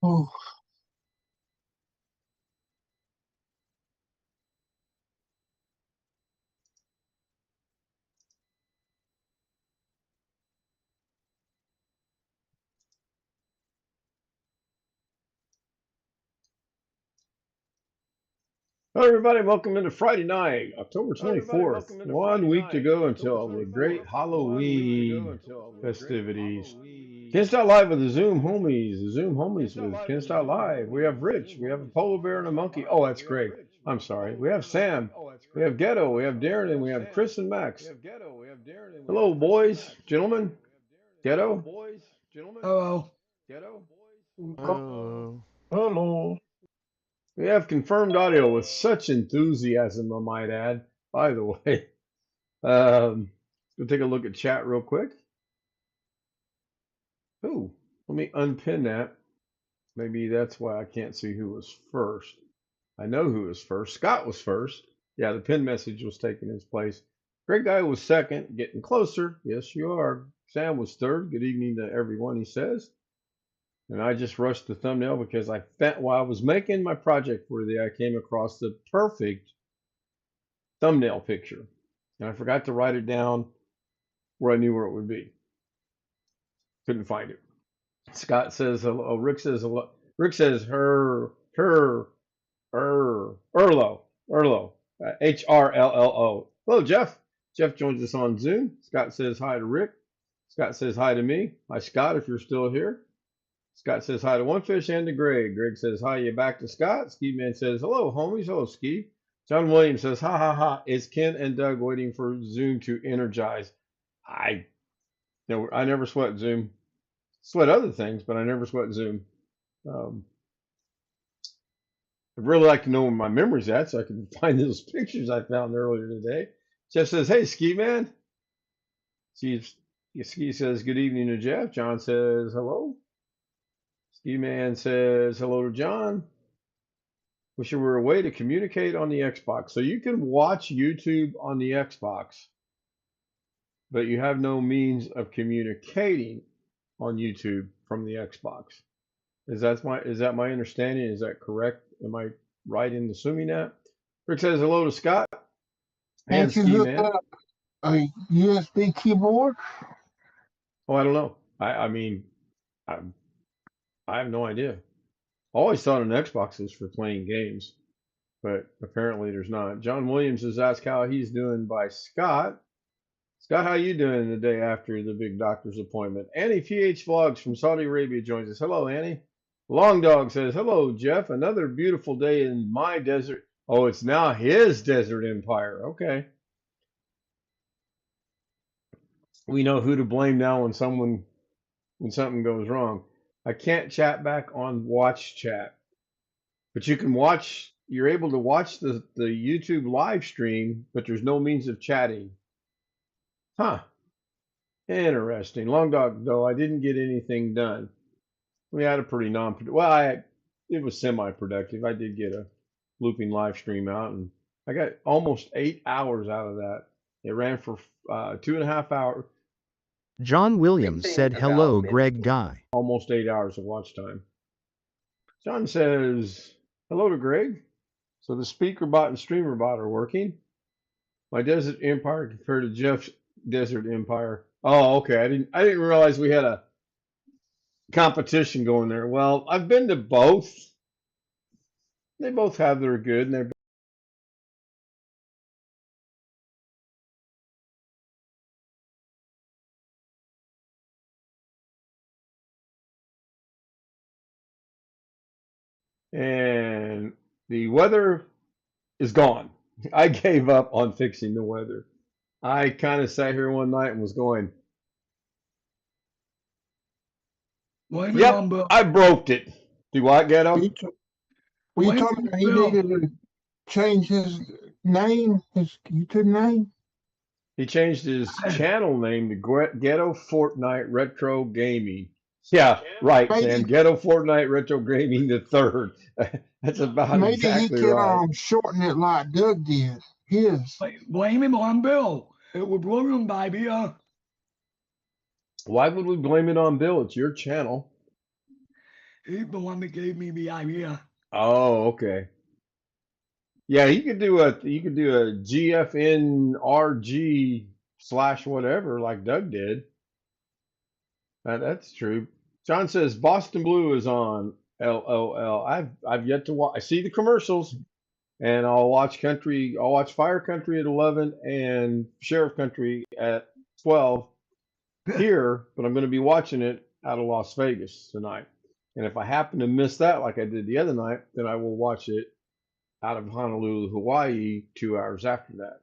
Oh, Hello, everybody. Welcome into Friday night, October 24th. 1 week to go until the great Halloween festivities. Can't Stop Live with the Zoom homies. The Zoom homies with Can't Stop Live. We have Rich. We have a polar bear and a monkey. Oh, that's Greg. I'm sorry. We have Sam. We have Ghetto. We have Darren. And we have Chris and Max. Hello, boys, gentlemen. Ghetto. Hello. hello. We have confirmed audio with such enthusiasm, I might add. By the way. Let's take a look at chat real quick. Ooh, let me unpin that. Maybe that's why I can't see who was first. I know who was first. Scott was first. Yeah, the pin message was taking his place. Greg Guy was second, getting closer. Yes, you are. Sam was third. Good evening to everyone, he says. And I just rushed the thumbnail because while I was making my project for the, I came across the perfect thumbnail picture. And I forgot to write it down where I knew where it would be. Couldn't find it. Scott says hello. Rick says hello. Rick says Erlo, HRLLO. Hello, Jeff. Jeff joins us on Zoom. Scott says hi to Rick. Scott says hi to me. Hi, Scott, if you're still here. Scott says hi to One Fish and to Greg. Greg says hi, you back to Scott. Ski Man says hello, homies. Hello, Ski. John Williams says ha ha ha. Is Ken and Doug waiting for Zoom to energize? I never sweat Zoom. Sweat other things, but I never sweat Zoom. I'd really like to know where my memory's at so I can find those pictures I found earlier today. Jeff says, hey, Ski Man. Ski says, good evening to Jeff. John says, hello. Ski Man says, hello to John. Wish there were a way to communicate on the Xbox. So you can watch YouTube on the Xbox, but you have no means of communicating on YouTube from the Xbox. Is that my understanding? Is that correct? Am I right in assuming that? Rick says hello to Scott and Can't you Ski hook Man. up a USB keyboard? Oh, I don't know. I mean, I have no idea. I always thought an Xbox was for playing games, but apparently there's not. John Williams has asked how he's doing by Scott. Scott, how you doing the day after the big doctor's appointment? Annie PH Vlogs from Saudi Arabia joins us. Hello, Annie. Long Dog says, hello, Jeff. Another beautiful day in my desert. Oh, it's now his desert empire. Okay. We know who to blame now when something goes wrong. I can't chat back on watch chat, but you're able to watch the YouTube live stream, but there's no means of chatting. Huh. Interesting. Long Dog, though, I didn't get anything done. We had a pretty it was semi-productive. I did get a looping live stream out, and I got almost 8 hours out of that. It ran for 2.5 hours. John Williams said hello, Greg Guy. Almost 8 hours of watch time. John says hello to Greg. So the speaker bot and streamer bot are working. My desert empire compared to Jeff's desert empire. Oh, okay. I didn't realize we had a competition going there. Well, I've been to both. They both have their good and their and the weather is gone. I gave up on fixing the weather. I kind of sat here one night and was going, Blame it yep, on Bill. I broke it. Do what, Ghetto? We told him he needed to change his name, his YouTube name. He changed his channel name to Ghetto Fortnite Retro Gaming. Yeah, right, Maybe, Sam. Ghetto Fortnite Retro Gaming the third. That's about maybe exactly he could right. shorten it like Doug did. His. Blame him on Bill. It was ruined by me. Why would we blame it on Bill? It's your channel. He's the one that gave me the idea. Oh, okay. Yeah, you could do a GFNRG slash whatever like Doug did. That's true. John says Boston Blue is on. LOL. I've yet to watch. I see the commercials, and I'll watch country. I'll watch Fire Country at 11 and Sheriff Country at 12 here, but I'm going to be watching it out of Las Vegas tonight. And if I happen to miss that, like I did the other night, then I will watch it out of Honolulu, Hawaii, 2 hours after that.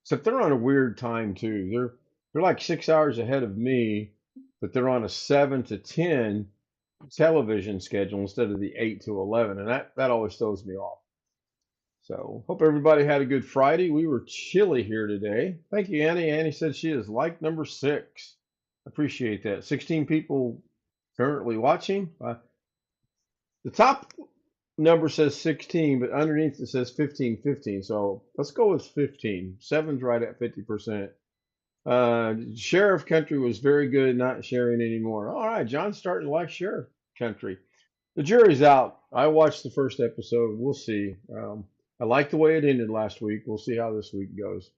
Except they're on a weird time too. They're like 6 hours ahead of me, but they're on a 7 to 10 television schedule instead of the 8 to 11, and that always throws me off. So hope everybody had a good Friday. We were chilly here today. Thank you, Annie. Annie said she is like number 6. Appreciate that. 16 people currently watching. The top number says 16, but underneath it says 15. So let's go with 15. 7's right at 50%. Sheriff Country was very good, not sharing anymore. All right, John's starting to like Sheriff Country. The jury's out. I watched the first episode. We'll see. I like the way it ended last week. We'll see how this week goes.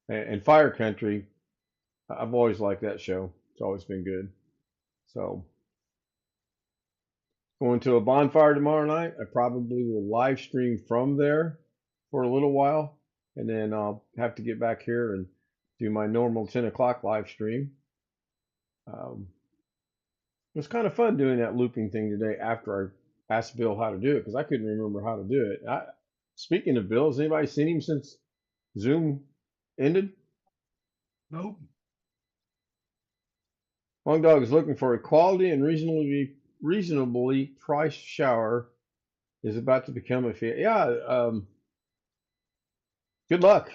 And Fire Country, I've always liked that show. It's always been good. So, going to a bonfire tomorrow night. I probably will live stream from there for a little while. And then I'll have to get back here and do my normal 10 o'clock live stream. It was kind of fun doing that looping thing today after I asked Bill how to do it because I couldn't remember how to do it. Speaking of Bill, has anybody seen him since Zoom ended? Nope. Long Dog is looking for a quality and reasonably priced shower. Is about to become a fit. Yeah. Good luck.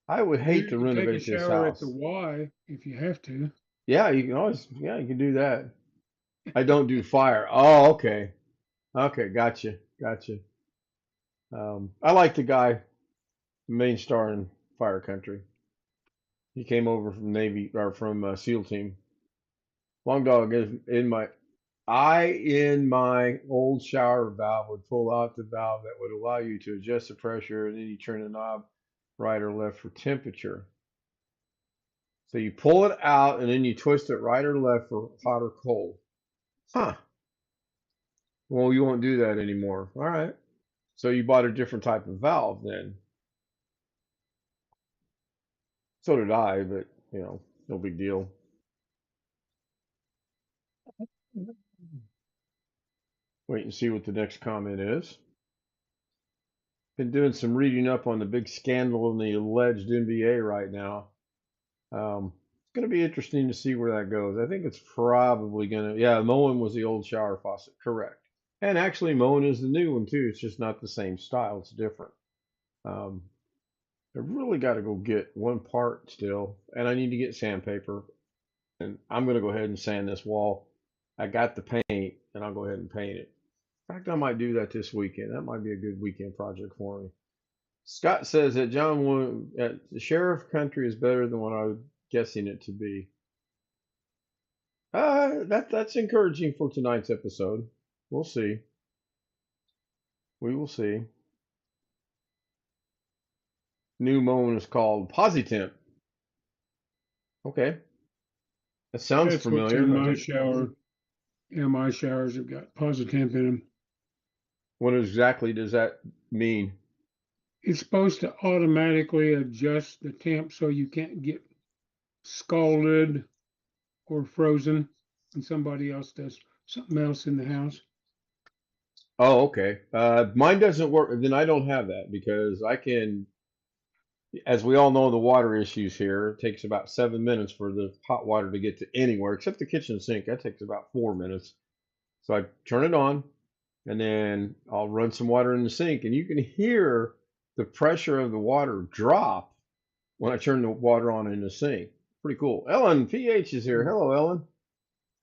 I would hate to You can take a renovate this shower at house. the Y if you have to. Yeah, you can do that. I don't do fire. Oh, okay. Okay, gotcha. I like the guy, main star in Fire Country. He came over from Navy or from SEAL team. Long Dog is in my old shower valve would pull out the valve that would allow you to adjust the pressure, and then you turn the knob right or left for temperature. So you pull it out and then you twist it right or left for hot or cold. Huh. Well, you won't do that anymore. All right. So you bought a different type of valve then. So did I, but no big deal. Wait and see what the next comment is. Been doing some reading up on the big scandal in the alleged NBA right now. It's going to be interesting to see where that goes. I think it's probably going to, yeah, Moen was the old shower faucet, correct. And actually, Moen is the new one too. It's just not the same style. It's different. I really got to go get one part still, and I need to get sandpaper. And I'm going to go ahead and sand this wall. I got the paint, and I'll go ahead and paint it. In fact, I might do that this weekend. That might be a good weekend project for me. Scott says that the Sheriff Country is better than what I was guessing it to be. That's encouraging for tonight's episode. We'll see. We will see. New moan is called Positemp. Okay. That sounds That's familiar. what's in my shower. Yeah, my showers have got Positemp in them. What exactly does that mean? It's supposed to automatically adjust the temp so you can't get scalded or frozen when somebody else does something else in the house. Oh, okay. Mine doesn't work. Then I don't have that because I can, as we all know, the water issues here. It takes about 7 minutes for the hot water to get to anywhere except the kitchen sink. That takes about 4 minutes. So I turn it on and then I'll run some water in the sink, and you can hear the pressure of the water drop when I turn the water on in the sink. Pretty cool. Ellen PH is here. Hello, Ellen.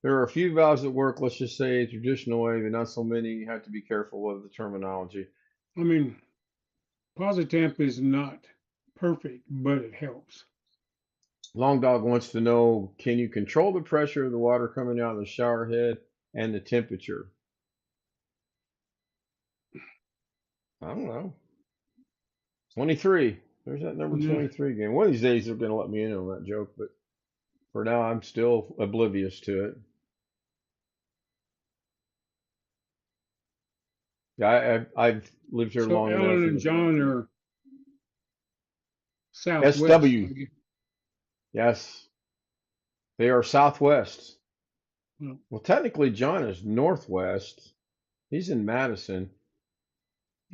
There are a few valves that work, let's just say, traditional way, but not so many. You have to be careful of the terminology. I mean, Positemp is not perfect, but it helps. Long Dog wants to know, can you control the pressure of the water coming out of the shower head and the temperature? I don't know. 23. There's that number Yeah. 23 again. One of these days they're going to let me in on that joke, but for now I'm still oblivious to it. Yeah, I've lived here So long enough. Ellen and John are southwest. SW. Yes, they are southwest. Well, Well, technically John is northwest. He's in Madison.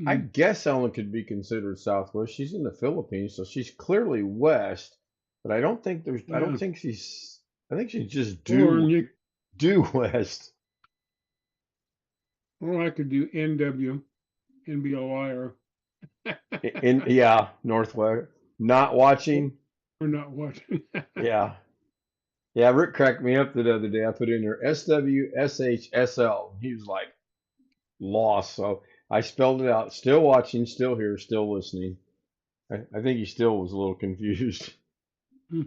I guess Ellen could be considered southwest. She's in the Philippines, so she's clearly west. But I don't think there's. I don't yeah. think she's. I think she's just Or due west. or I could do NW and be a liar. Yeah, northwest. Not watching. We're not watching. Yeah, yeah. Rick cracked me up the other day. I put in there SWSHSL. He was like lost. So I spelled it out. Still watching. Still here. Still listening. I think he still was a little confused.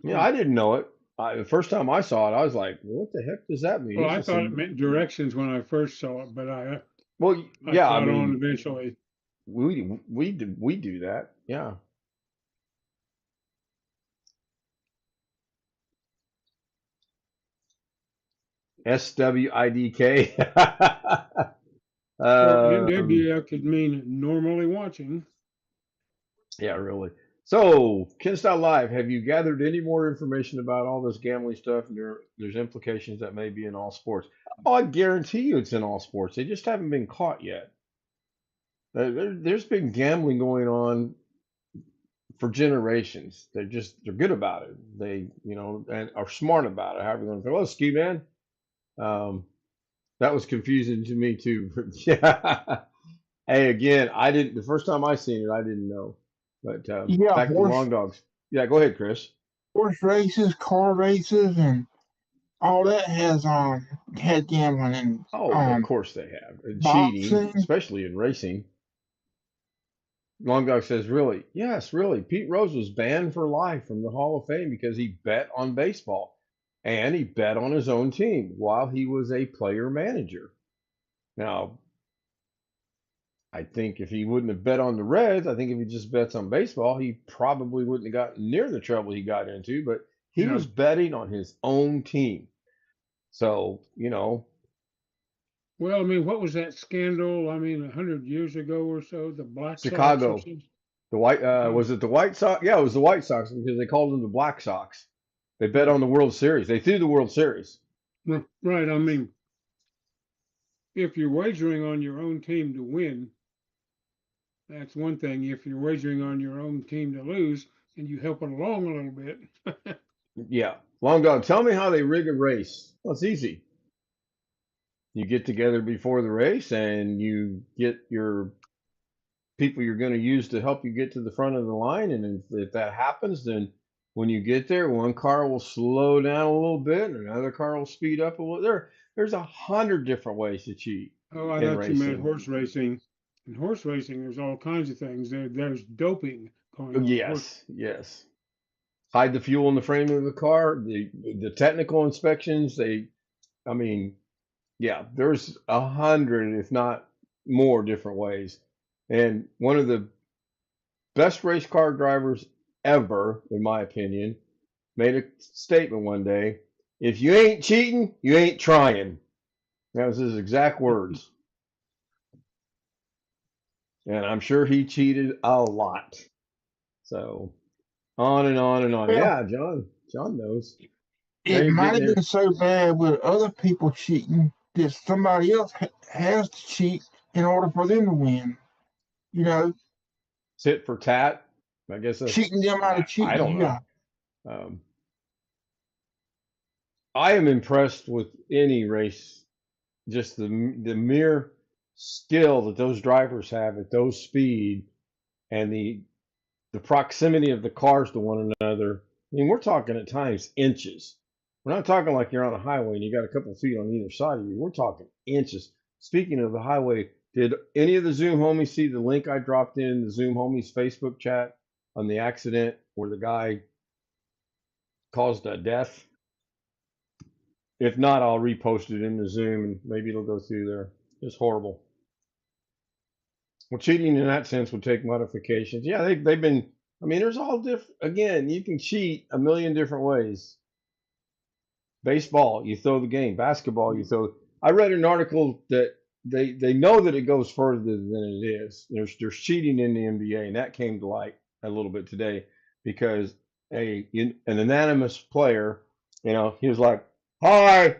Yeah, I didn't know it. The first time I saw it, I was like, "What the heck does that mean?" Well, I thought it meant directions when I first saw it, but I Well, yeah, I caught on mean, eventually. we do that. Yeah. SWIDK. Or NW could mean normally watching. Yeah, really. So, Kenstyle Live, have you gathered any more information about all this gambling stuff? And there's implications that may be in all sports. Oh, I guarantee you it's in all sports. They just haven't been caught yet. There's been gambling going on for generations. They're good about it. They and are smart about it. However you want to go, ski man. That was confusing to me too. Yeah. Hey, again, I didn't. The first time I seen it, I didn't know. But Yeah, back to long dogs. Yeah, go ahead, Chris. horse races, car races, and all that has had gambling and Oh, of course they have. And cheating, boxing. especially in racing. Long dog says, really? Yes, really. Pete Rose was banned for life from the Hall of Fame because he bet on baseball. And he bet on his own team while he was a player manager. Now, I think if he wouldn't have bet on the Reds, I think if he just bets on baseball, he probably wouldn't have gotten near the trouble he got into. But he Yeah. was betting on his own team. So, Well, I mean, what was that scandal? I mean, 100 years ago or so, the Black Sox or Chicago, something? the was it the White Sox? Yeah, it was the White Sox because they called them the Black Sox. They bet on the World Series. They threw the World Series. Right. I mean, if you're wagering on your own team to win, that's one thing. If you're wagering on your own team to lose and you help it along a little bit. Yeah. Long dog, tell me how they rig a race. Well, it's easy. You get together before the race and you get your people you're going to use to help you get to the front of the line. And if that happens, then when you get there, one car will slow down a little bit and another car will speed up a little. There's 100 different ways to cheat. Oh, I thought you meant horse racing. In horse racing, there's all kinds of things. There's doping going on. Yes. Hide the fuel in the frame of the car. The technical inspections. There's 100, if not more, different ways. And one of the best race car drivers ever, in my opinion, made a statement one day: "If you ain't cheating, you ain't trying." That was his exact words. And I'm sure he cheated a lot. So on and on and on. Well, yeah, John knows. It might have been so bad with other people cheating that somebody else has to cheat in order for them to win. Tit for tat. I guess that's cheating them out of cheating. I don't know. Yeah. I am impressed with any race, just the mere skill that those drivers have at those speed and the proximity of the cars to one another. I mean, we're talking at times inches. We're not talking like you're on a highway and you got a couple feet on either side of you. We're talking inches. Speaking of the highway, did any of the Zoom homies see the link I dropped in the Zoom homies Facebook chat on the accident where the guy caused a death. If not, I'll repost it in the Zoom and maybe it'll go through there. It's horrible. Well, cheating in that sense would take modifications. Yeah, they've been. I mean, there's all different. Again, you can cheat a million different ways. Baseball, you throw the game. Basketball, you throw. I read an article that they know that it goes further than it is. There's cheating in the NBA, and that came to light a little bit today because an anonymous player, he was like, "Hi,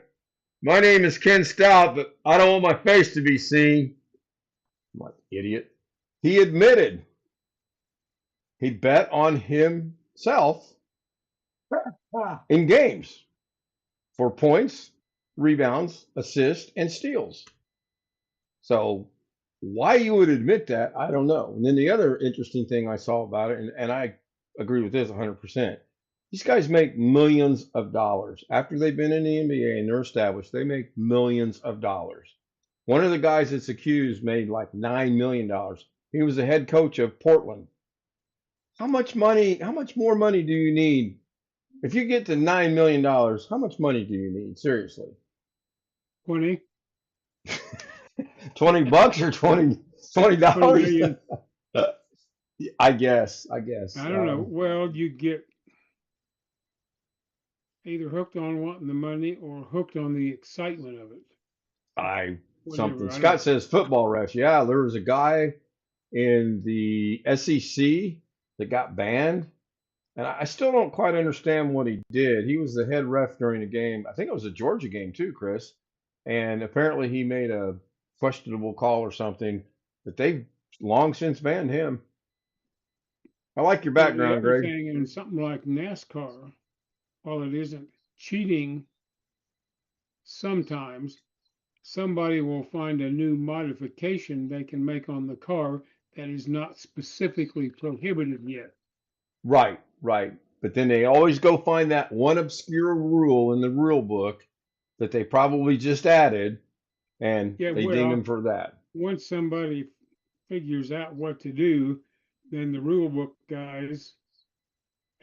my name is Ken Stout, but I don't want my face to be seen." I'm like, idiot. He admitted he bet on himself in games for points, rebounds, assists, and steals. So why you would admit that, I don't know. And then the other interesting thing I saw about it, and I agree with this 100%, these guys make millions of dollars. After they've been in the NBA and they're established, they make millions of dollars. One of the guys that's accused made like $9 million. He was the head coach of Portland. How much more money do you need? If you get to $9 million, how much money do you need? Seriously. 20. 20 bucks or $20? 20 million. I guess. I don't know. Well, you get either hooked on wanting the money or hooked on the excitement of it. Scott says football refs. Yeah, there was a guy in the SEC that got banned, and I still don't quite understand what he did. He was the head ref during a game. I think it was a Georgia game too, Chris. And apparently he made a questionable call or something, but they've long since banned him. I like your background, Greg. In something like NASCAR, while it isn't cheating, sometimes somebody will find a new modification they can make on the car that is not specifically prohibited yet. Right. But then they always go find that one obscure rule in the rule book that they probably just added, and they ding them for that. Once somebody figures out what to do, then the rule book guys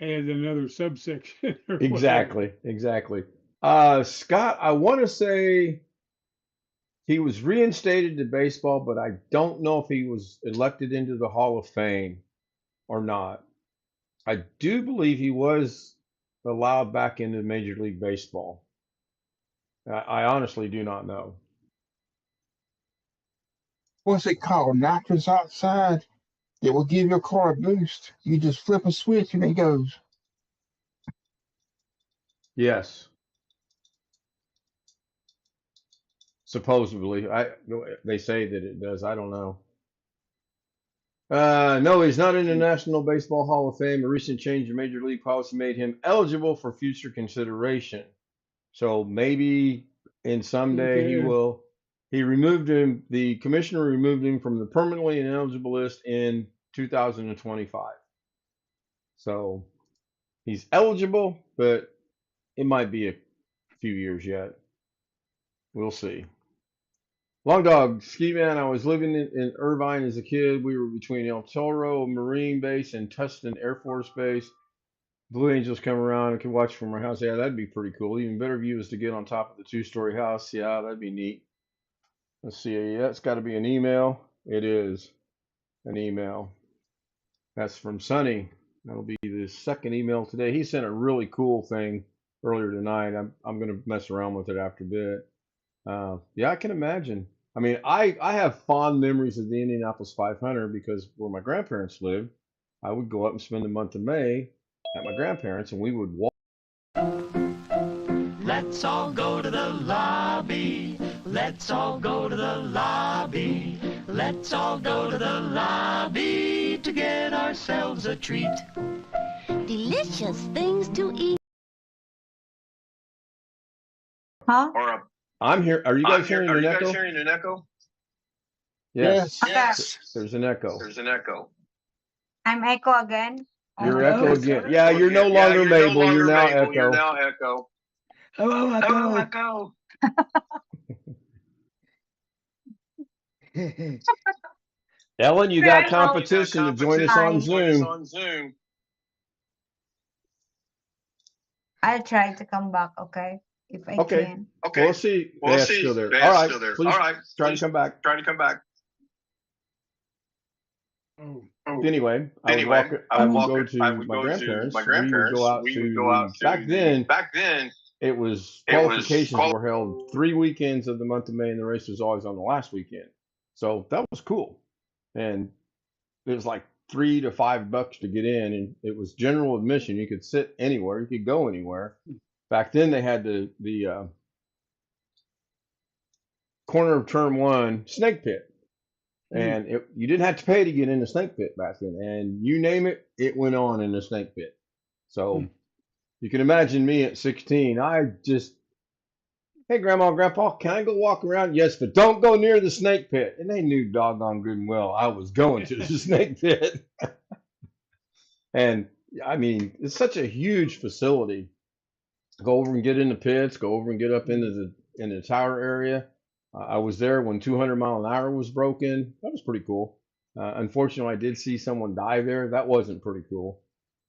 add another subsection. Exactly. Scott, I want to say he was reinstated to baseball, but I don't know if he was elected into the Hall of Fame or not. I do believe he was allowed back into Major League Baseball. I honestly do not know. What's it called? Nitrous oxide? It will give your car a boost. You just flip a switch and it goes. Yes. Supposedly. They say that it does. I don't know. No, he's not in the National Baseball Hall of Fame. A recent change in Major League policy made him eligible for future consideration. So maybe in someday he will. He removed him. The commissioner removed him from the permanently ineligible list in 2025. So he's eligible, but it might be a few years yet. We'll see. Long Dog, Ski Man, I was living in Irvine as a kid. We were between El Toro Marine Base and Tustin Air Force Base. Blue Angels come around and can watch from our house. Yeah, that'd be pretty cool. Even better view is to get on top of the 2-story house. Yeah, that'd be neat. Let's see. That's got to be an email. It is an email. That's from Sonny. That'll be the second email today. He sent a really cool thing earlier tonight. I'm going to mess around with it after a bit. Yeah, I can imagine. I mean, I have fond memories of the Indianapolis 500 because where my grandparents lived, I would go up and spend the month of May at my grandparents, and we would walk. Let's all go to the lobby. Let's all go to the lobby. Let's all go to the lobby to get ourselves a treat. Delicious things to eat. Huh? I'm here. Are you guys hearing an echo? Hearing an echo? Yes. Yes. There's an echo. I'm echo again. You're echo again. Yeah, you're no longer Mabel. You're now echo. Hello, Echo. Ellen, you got competition to join us on Zoom. I'll try to come back, okay? If I Okay. can. Well, let's see. Yeah, it's still there. All right. Please try to come back. Oh, Anyway, I would go to my grandparents. We would go out to, back then, it was, qualifications were held 3 weekends of the month of May, and the race was always on the last weekend. So that was cool. And it was like $3 to $5 to get in, and it was general admission. You could sit anywhere, you could go anywhere. Back then, they had the corner of turn 1 snake pit. And you didn't have to pay to get in the snake pit back then. And you name it, it went on in the snake pit. So you can imagine me at 16. I just, hey, Grandma, Grandpa, can I go walk around? Yes, but don't go near the snake pit. And they knew doggone good and well I was going to the snake pit. And I mean, it's such a huge facility. Go over and get in the pits, go over and get up into the tower area. I was there when 200 mile an hour was broken. That was pretty cool. Unfortunately, I did see someone die there. That wasn't pretty cool.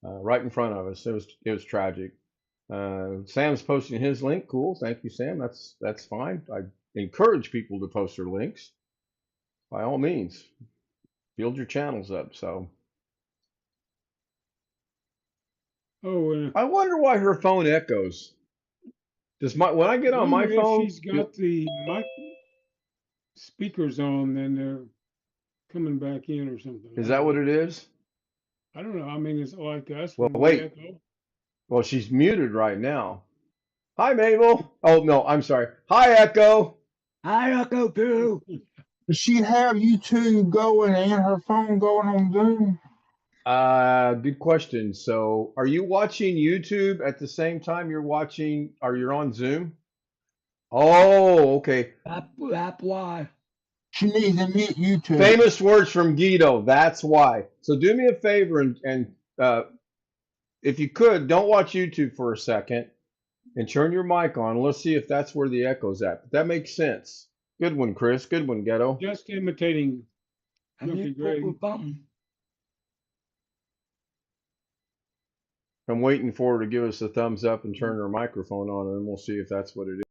Right in front of us. It was tragic. Sam's posting his link. Cool. Thank you, Sam. That's fine. I encourage people to post their links. By all means, build your channels up. So. Oh, I wonder why her phone echoes. When I get on my phone, if she's got the mic speakers on, then they're coming back in or something. Is that what it is? I don't know. I mean, it's like us. Well, when we wait. echo. Well, she's muted right now. Hi, Mabel. Oh, no, I'm sorry. Hi, Echo. Hi, Echo too. Does she have YouTube going and her phone going on Zoom? Good question. So, are you watching YouTube at the same time you're on Zoom? Oh, okay. That's why. She needs to mute YouTube. Famous words from Guido. That's why. So do me a favor and if you could, don't watch YouTube for a second and turn your mic on. Let's see if that's where the echo's at. But that makes sense. Good one, Chris. Good one, Ghetto. Just imitating Grumpy Greg. I'm waiting for her to give us a thumbs up and turn her microphone on, and then we'll see if that's what it is.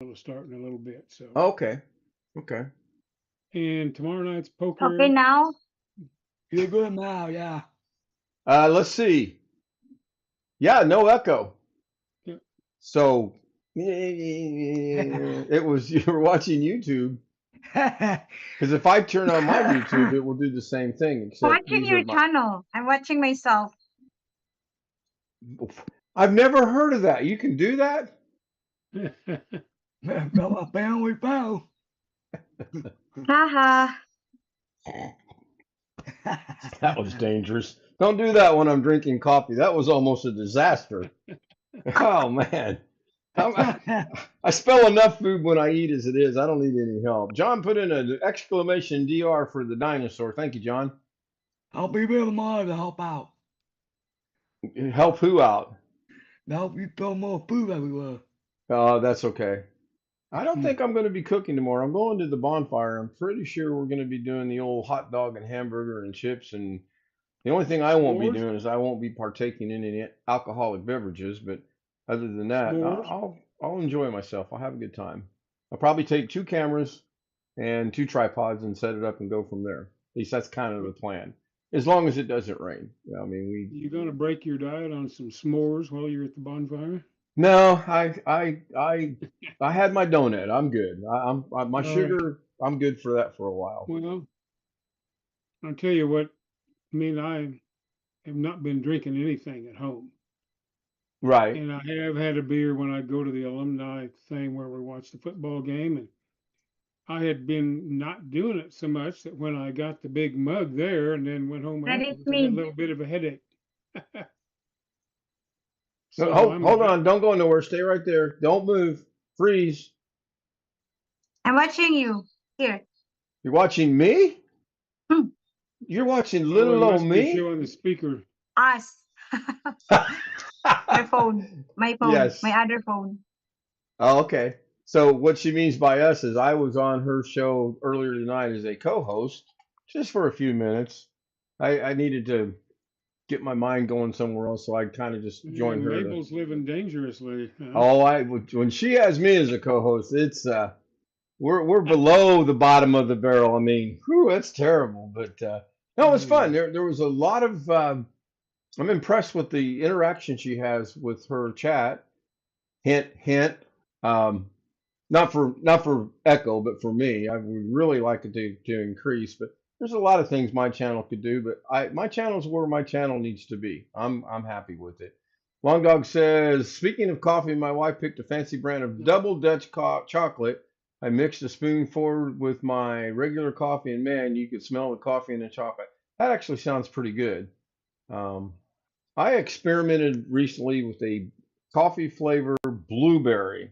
It'll start in a little bit. So. Okay. And tomorrow night's poker. Okay, now? You're good now, yeah. Let's see. Yeah, no echo. Yeah. So it was, you were watching YouTube. Because if I turn on my YouTube, it will do the same thing. Except Watching your channel. I'm watching myself. I've never heard of that. You can do that? We found. Haha. That was dangerous. Don't do that when I'm drinking coffee. That was almost a disaster. Oh, man. I spell enough food when I eat as it is. I don't need any help. John put in an exclamation DR for the dinosaur. Thank you, John. I'll be there tomorrow to help out. Help who out? To help you throw more food everywhere. Oh, that's okay. I don't think I'm going to be cooking tomorrow. I'm going to the bonfire. I'm pretty sure we're going to be doing the old hot dog and hamburger and chips. And the only thing I won't be doing is I won't be partaking in any alcoholic beverages. But other than that, I'll enjoy myself. I'll have a good time. I'll probably take 2 cameras and 2 tripods and set it up and go from there. At least that's kind of the plan. As long as it doesn't rain. I mean, you going to break your diet on some s'mores while you're at the bonfire? No, I had my donut. I'm good. My sugar. I'm good for that for a while. Well, I'll tell you what. I mean, I have not been drinking anything at home. Right. And I have had a beer when I go to the alumni thing where we watch the football game, and I had been not doing it so much that when I got the big mug there and then went home afterwards, I had a little bit of a headache. So hold on. Don't go nowhere. Stay right there. Don't move. Freeze. I'm watching you. Here. You're watching me? You're watching little old me? Showing the speaker. Us. My phone. Yes. My other phone. Oh, okay. So what she means by us is I was on her show earlier tonight as a co-host, just for a few minutes. I needed to get my mind going somewhere else, so I kind of just Yeah, joined her. Mabel's living dangerously. Huh? Oh, when she has me as a co-host, it's we're below the bottom of the barrel. I mean, whew, that's terrible. But no, it's fun. There was a lot of. I'm impressed with the interaction she has with her chat. Hint, hint. Um, not for Echo, but for me, I would really like it to increase. But there's a lot of things my channel could do, but my channel's where my channel needs to be. I'm happy with it. Long Dog says, speaking of coffee, my wife picked a fancy brand of double Dutch chocolate. I mixed a spoonful with my regular coffee, and man, you could smell the coffee and the chocolate. That actually sounds pretty good. I experimented recently with a coffee flavor blueberry.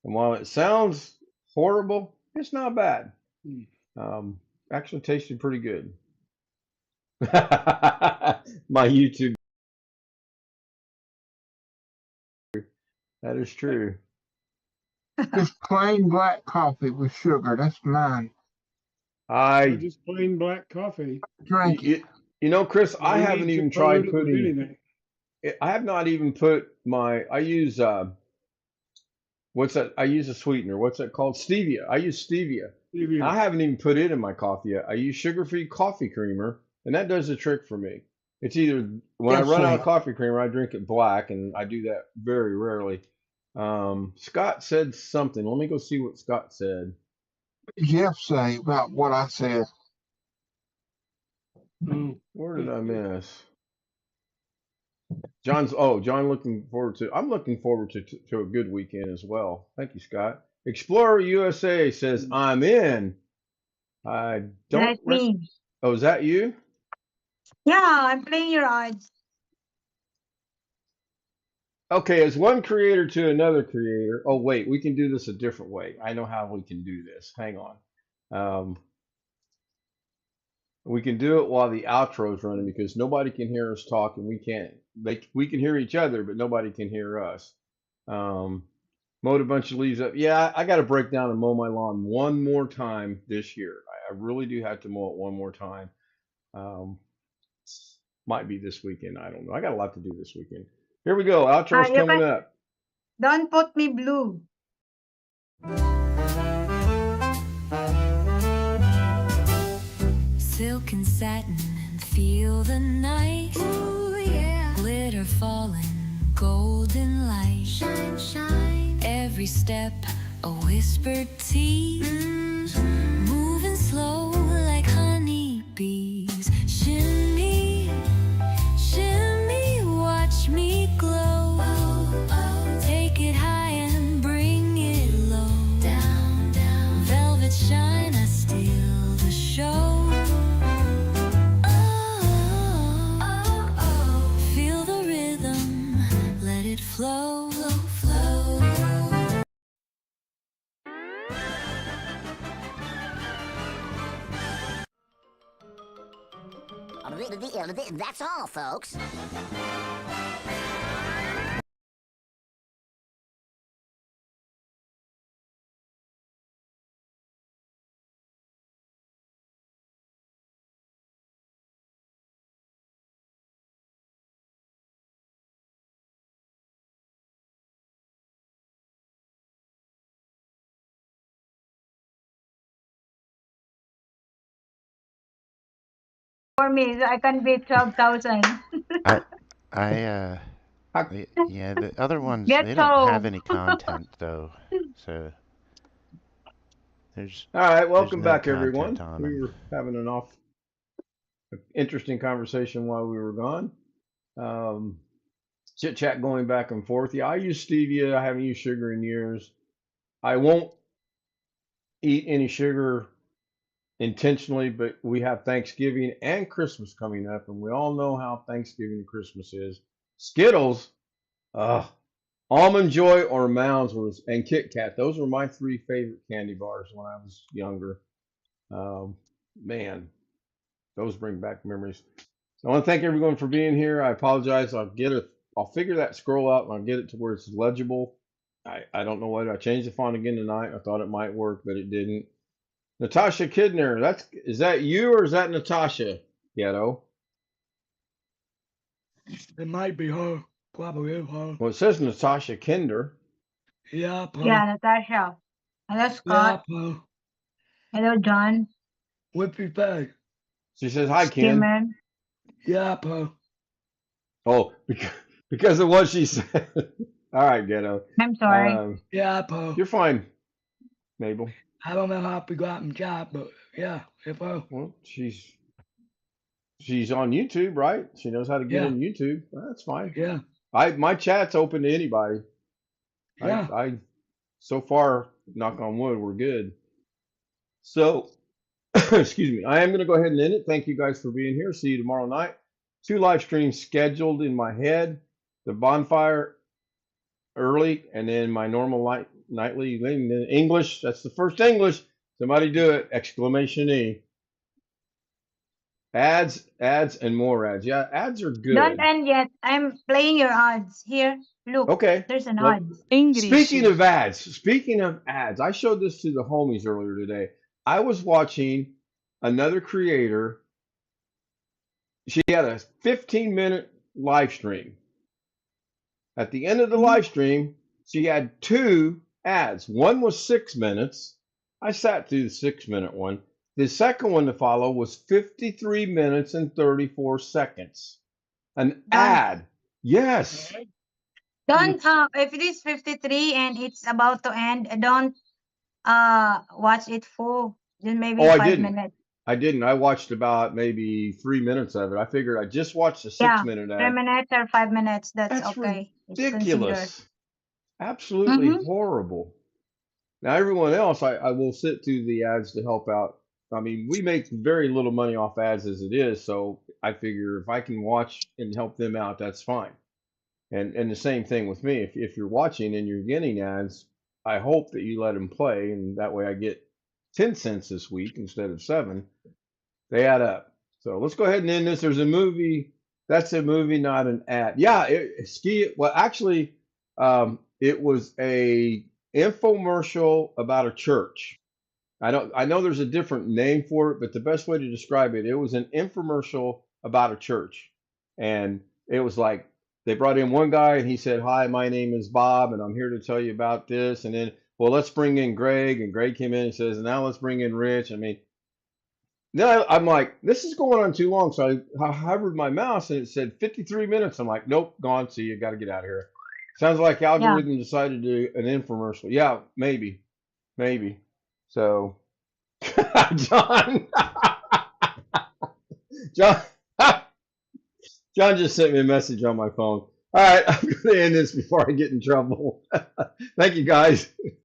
And while it sounds horrible, it's not bad. Actually tasted pretty good. My YouTube. That is true. Just plain black coffee with sugar. That's mine. Just plain black coffee. Drink it. You know, Chris, No I haven't need to even coat tried it with putting. anything. I have not even put my. I use what's that? I use a sweetener. What's that called? Stevia. I use stevia. I haven't even put it in my coffee yet. I use sugar-free coffee creamer, and that does the trick for me. It's either when I run out of coffee creamer, I drink it black, and I do that very rarely. Scott said something. Let me go see what Scott said. What did Jeff say about what I said? Where did I miss? John looking forward to. I'm looking forward to a good weekend as well. Thank you, Scott. Explorer USA says I'm in. I don't. That's me. Oh, is that you? Yeah, I'm playing your odds. Okay, as one creator to another creator. Oh, wait, we can do this a different way. I know how we can do this. Hang on. We can do it while the outro is running because nobody can hear us talk and we can't. We can hear each other, but nobody can hear us. Mowed a bunch of leaves up. Yeah, I got to break down and mow my lawn one more time this year. I really do have to mow it one more time. Might be this weekend. I don't know. I got a lot to do this weekend. Here we go. Outro's coming up. Don't put me blue. Silk and satin and feel the night. Ooh, yeah. Glitter falling, golden light. Shine, shine. Every step a whispered tease. Moving slow like honey bees. Shimmy, shimmy, watch me glow. Oh, oh. Take it high and bring it low. Down, down. Velvet shine, I steal the show. Flow, flow. That's all, folks. For me, I can be 12,000. Yeah, the other ones, Get they don't have home. any content though, so there's. All right, welcome no back, everyone. content on We them. were having an interesting conversation while we were gone. Chit chat going back and forth. Yeah, I use stevia. I haven't used sugar in years. I won't eat any sugar intentionally, but we have Thanksgiving and Christmas coming up, and we all know how Thanksgiving and Christmas is. Skittles, Almond Joy or Mounds and Kit Kat. Those were my three favorite candy bars when I was younger. Man, those bring back memories. I want to thank everyone for being here. I apologize. I'll figure that scroll out and I'll get it to where it's legible. I don't know whether I changed the font again tonight. I thought it might work, but it didn't. Natasha Kidner, is that you or is that Natasha? Ghetto. It might be her. Probably is her. Well, it says Natasha Kinder. Yeah, po. Yeah, Natasha. Hello, Yeah, Scott. po. Hello, John. Whippy face. She says, hi, Ken. Skimmer. Yeah, po. Oh, because of what she said. All right, Ghetto. I'm sorry. Yeah, po. You're fine, Mabel. I don't know how we got him job, but yeah, if Well, she's on YouTube, right? She knows how to get Yeah. in YouTube. Well, that's fine. Yeah. My chat's open to anybody. Yeah. I so far, knock on wood, we're good. So, excuse me. I am going to go ahead and end it. Thank you guys for being here. See you tomorrow night. 2 live streams scheduled in my head. The bonfire early, and then my normal nightly English. That's the first English. Somebody do it! Exclamation E. Ads, and more ads. Yeah, ads are good. Don't end yet. I'm playing your odds. Here, look. Okay. There's an Look. odd. Speaking of ads, I showed this to the homies earlier today. I was watching another creator. She had a 15-minute live stream. At the end of the live stream, she had 2 ads. One was 6 minutes. I sat through the 6-minute one. The second one to follow was 53 minutes and 34 seconds. An ad. Yes. Don't if it is 53 and it's about to end, don't watch it full. Just maybe Oh, 5 minutes. I didn't. I watched about maybe 3 minutes of it. I figured I just watched the 6-minute ad. 3 minutes or 5 minutes. That's okay. Ridiculous. Absolutely horrible. Now, everyone else, I will sit through the ads to help out. I mean, we make very little money off ads as it is, so I figure if I can watch and help them out, that's fine. And the same thing with me. If you're watching and you're getting ads, I hope that you let them play, and that way I get 10 cents this week instead of 7. They add up. So let's go ahead and end this. There's a movie. That's a movie, not an ad. Yeah, well, actually, it was a infomercial about a church. I know there's a different name for it, but the best way to describe it, it was an infomercial about a church. And it was like they brought in one guy and he said, hi, my name is Bob and I'm here to tell you about this. And then, well, let's bring in Greg. And Greg came in and says, now let's bring in Rich. I mean, then I'm like, this is going on too long. So I hovered my mouse and it said 53 minutes. I'm like, nope, gone. See, you got to get out of here. Sounds like algorithm decided to do an infomercial. Yeah, maybe. So, John just sent me a message on my phone. All right, I'm going to end this before I get in trouble. Thank you, guys.